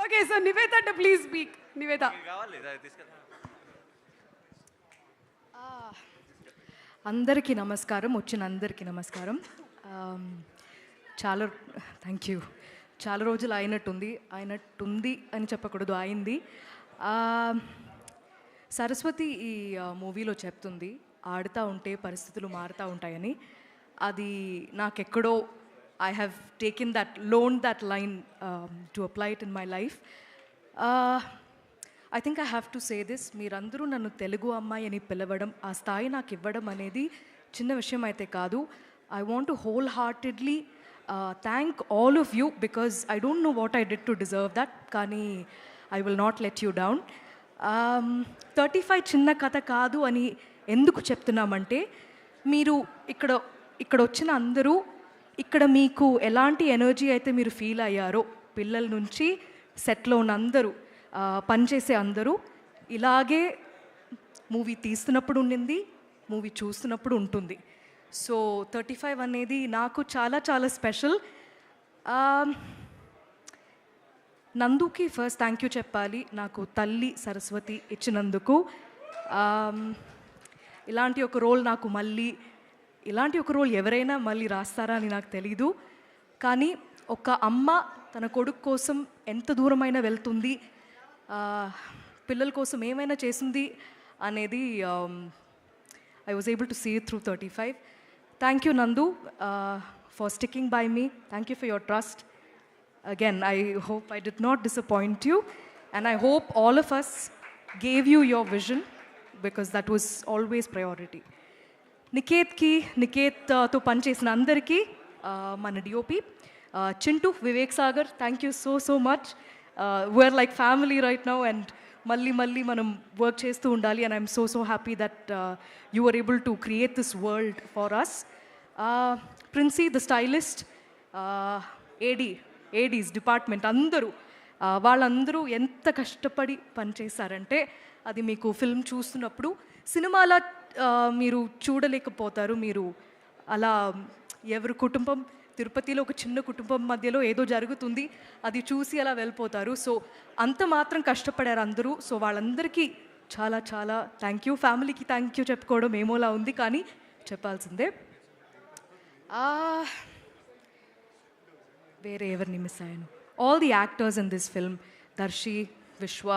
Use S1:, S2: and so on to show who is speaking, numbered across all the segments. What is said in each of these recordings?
S1: Okay, so Nivetha please speak. Nivetha.
S2: అందరికీ నమస్కారం, వచ్చిన అందరికీ నమస్కారం. చాలా థ్యాంక్ యూ. చాలా రోజులు అయినట్టుంది అని చెప్పకూడదు, అయింది. సరస్వతి ఈ మూవీలో చెప్తుంది, ఆడుతూ ఉంటే పరిస్థితులు మారుతూ ఉంటాయని. అది నాకెక్కడో I have taken on that line to apply it in my life. I think I have to say this, మీరందరూ నన్ను తెలుగు అమ్మాయి అని పిలవడం, ఆ స్థాయి నాకు ఇవ్వడం అనేది చిన్న విషయం అయితే కాదు. I want to whole heartedly thank all of you because I don't know what I did to deserve that, కానీ I will not let you down. 35 చిన్న కథ కాదు అని ఎందుకు చెప్తున్నామంటే, మీరు ఇక్కడ వచ్చిన అందరూ, ఇక్కడ మీకు ఎలాంటి ఎనర్జీ అయితే మీరు ఫీల్ అయ్యారో, పిల్లల నుంచి సెట్లో ఉన్న అందరూ, పనిచేసే అందరూ, ఇలాగే మూవీ తీస్తున్నప్పుడు ఉండింది, మూవీ చూస్తున్నప్పుడు ఉంటుంది. సో 35 అనేది నాకు చాలా చాలా స్పెషల్. నందుకి ఫస్ట్ థ్యాంక్ యూ చెప్పాలి, నాకు తల్లి సరస్వతి ఇచ్చినందుకు. ఇలాంటి ఒక రోల్ నాకు ఇలాంటి ఒక రోల్ ఎవరైనా మళ్ళీ రాస్తారా అని నాకు తెలీదు. కానీ ఒక అమ్మ తన కొడుకు కోసం ఎంత దూరమైనా వెళ్తుంది, పిల్లల కోసం ఏమైనా చేసింది అనేది I was able to see it through 35. Thank you Nandu for sticking by me. Thank you for your trust. Again, I hope I did not disappoint you, and I hope all of us gave you your vision, because that was always priority. Niket to panchesina andariki, mana DOP, Chintu, Vivek Sagar, thank you so much. We're like family right now, and malli manam work chestu undali, and I'm so happy that you were able to create this world for us. Princey, the stylist, ADs department అందరూ, వాళ్ళందరూ ఎంత కష్టపడి పనిచేశారంటే అది మీకు film చూస్తున్నప్పుడు సినిమాలా మీరు చూడలేకపోతారు. మీరు అలా ఎవరి కుటుంబం, తిరుపతిలో ఒక చిన్న కుటుంబం మధ్యలో ఏదో జరుగుతుంది, అది చూసి అలా వెళ్ళిపోతారు. సో అంత మాత్రం కష్టపడారు అందరూ. సో వాళ్ళందరికీ చాలా చాలా థ్యాంక్ యూ. ఫ్యామిలీకి థ్యాంక్ యూ చెప్పుకోవడం ఏమోలా ఉంది, కానీ చెప్పాల్సిందే. వేరే ఎవరిని మిస్ అయ్యాను? All the actors in this film, Darshi, Vishwa,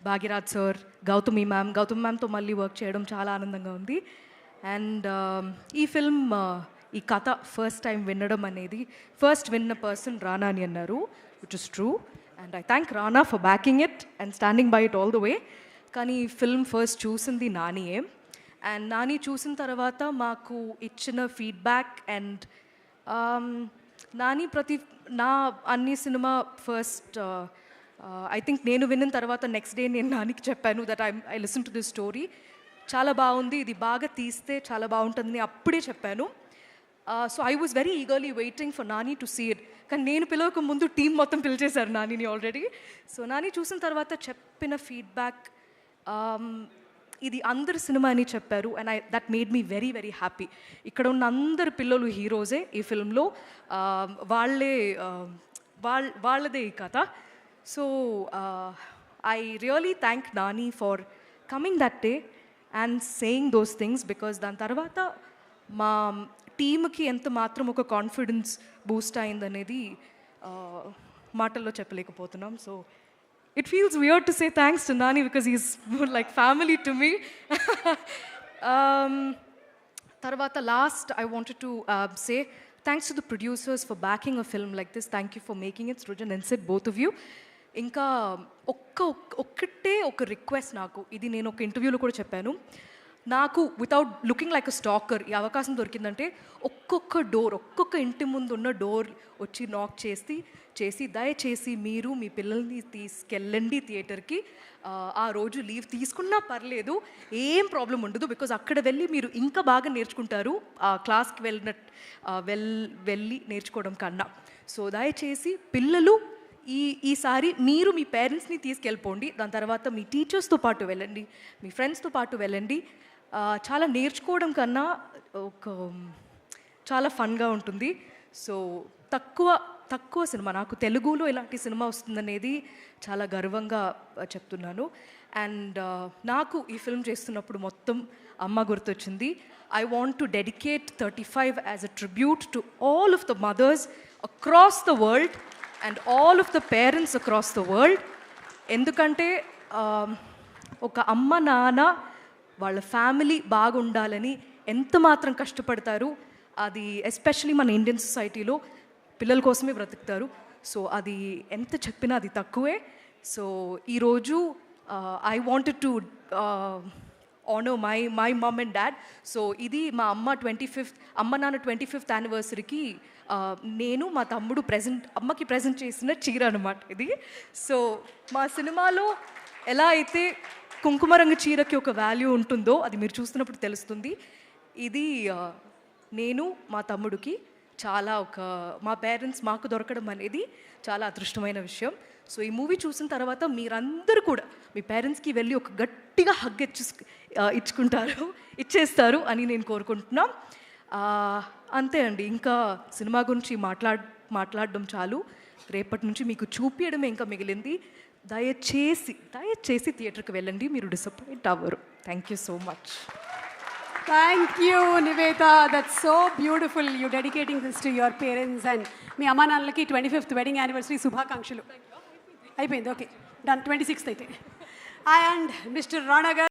S2: Bhagyaraj sir, Gautami మ్యామ్తో మళ్ళీ వర్క్ చేయడం చాలా ఆనందంగా ఉంది. అండ్ ఈ ఫిల్మ్, ఈ కథ ఫస్ట్ టైం వినడం అనేది, ఫస్ట్ విన్న పర్సన్ రానా అని అన్నారు, which is true. And I thank Rana for backing it and standing by it all the way. కానీ ఈ ఫిల్మ్ ఫస్ట్ చూసింది నానియే. అండ్ నాని చూసిన తర్వాత మాకు ఇచ్చిన ఫీడ్బ్యాక్, అండ్ నాని నా అన్ని సినిమా ఫస్ట్ ఐ థింక్ నేను విన్న తర్వాత నెక్స్ట్ డే నేను నానికి చెప్పాను that I listen to this story, చాలా బాగుంది, ఇది బాగా తీస్తే చాలా బాగుంటుందని అప్పుడే చెప్పాను. So I was very eagerly waiting for Nani to see it. కానీ నేను పిలవక ముందు టీం మొత్తం పిలిచేశారు నానిని ఆల్రెడీ. సో నాని చూసిన తర్వాత చెప్పిన ఫీడ్బ్యాక్, ఇది అందరి సినిమా అని చెప్పారు. And that made me very happy. ఇక్కడ ఉన్న అందరు పిల్లలు హీరోసే ఈ ఫిల్మ్లో, వాళ్ళదే ఈ కథ. So I really thank Nani for coming that day and saying those things, because దాని తర్వాత మా టీమ్కి ఎంత మాత్రం ఒక కాన్ఫిడెన్స్ బూస్ట్ అయిందనేది మాటల్లో చెప్పలేకపోతున్నాం. So it feels weird to say thanks to Nani because he's more like family to me. Tarvata last, I wanted to say thanks to the producers for backing a film like this. Thank you for making it, Srujan and Sid, both of you. Inka ఒక్కటే ఒక request, నాకు ఇది నేను ఒక ఇంటర్వ్యూలో కూడా చెప్పాను, నాకు వితౌట్ లుకింగ్ లైక్ అ స్టాకర్ ఈ అవకాశం దొరికిందంటే ఒక్కొక్క ఇంటి ముందు ఉన్న డోర్ వచ్చి నాక్ చేసి దయచేసి మీరు మీ పిల్లల్ని తీసుకెళ్ళండి థియేటర్కి. ఆ రోజు లీవ్ తీసుకున్నా పర్లేదు, ఏం ప్రాబ్లం ఉండదు, బికాజ్ అక్కడ వెళ్ళి మీరు ఇంకా బాగా నేర్చుకుంటారు క్లాస్కి వెళ్ళి నేర్చుకోవడం కన్నా. సో దయచేసి పిల్లలు ఈసారి మీరు మీ పేరెంట్స్ని తీసుకెళ్ళిపోండి, దాని తర్వాత మీ టీచర్స్తో పాటు వెళ్ళండి, మీ ఫ్రెండ్స్తో పాటు వెళ్ళండి. చాలా నేర్చుకోవడం కన్నా చాలా ఫన్గా ఉంటుంది. సో తక్కువ తక్కువ సినిమా, నాకు తెలుగులో ఇలాంటి సినిమా వస్తుందనేది చాలా గర్వంగా చెప్తున్నాను. అండ్ నాకు ఈ ఫిల్మ్ చేస్తున్నప్పుడు మొత్తం అమ్మ గుర్తొచ్చింది. I want to dedicate 35 as a tribute to all of the mothers across the world and all of the parents across the world. ఎందుకంటే ఒక అమ్మ నాన్న వాళ్ళ ఫ్యామిలీ బాగుండాలని ఎంత మాత్రం కష్టపడతారు. అది ఎస్పెషలీ మన ఇండియన్ సొసైటీలో పిల్లల కోసమే బ్రతుకుతారు. సో అది ఎంత చెప్పినా అది తక్కువే. సో ఈరోజు I wanted to honour my mum and dad. So ఇది మా అమ్మ 25th అమ్మ నాన్న 25th యానివర్సరీకి నేను మా తమ్ముడు అమ్మకి ప్రజెంట్ చేసిన చీర అనమాట ఇది. సో మా సినిమాలో ఎలా అయితే కుంకుమ రంగు చీరకి ఒక వాల్యూ ఉంటుందో అది మీరు చూస్తున్నప్పుడు తెలుస్తుంది. ఇది నేను మా తమ్ముడికి చాలా మా పేరెంట్స్ మాకు దొరకడం అనేది చాలా అదృష్టమైన విషయం. సో ఈ మూవీ చూసిన తర్వాత మీరందరూ కూడా మీ పేరెంట్స్కి వెళ్ళి ఒక గట్టిగా హగ్ ఇచ్చేస్తారు అని నేను కోరుకుంటున్నాం. అంతే అండి, ఇంకా సినిమా గురించి మాట్లాడడం చాలు. రేపటి నుంచి మీకు చూపించడమే ఇంకా మిగిలింది. దయచేసి థియేటర్కి వెళ్ళండి, మీరు డిసప్పాయింట్ అవ్వరు. Thank you so much.
S1: Thank you, Nivetha. That's so beautiful. You dedicating this to your parents and మీ అమ్మా నాన్నలకి 25th వెడ్డింగ్ యానివర్సరీ శుభాకాంక్షలు. అయిపోయింది, ఓకే, డన్. 26th అయితే. అండ్ మిస్టర్ రాణా గారు.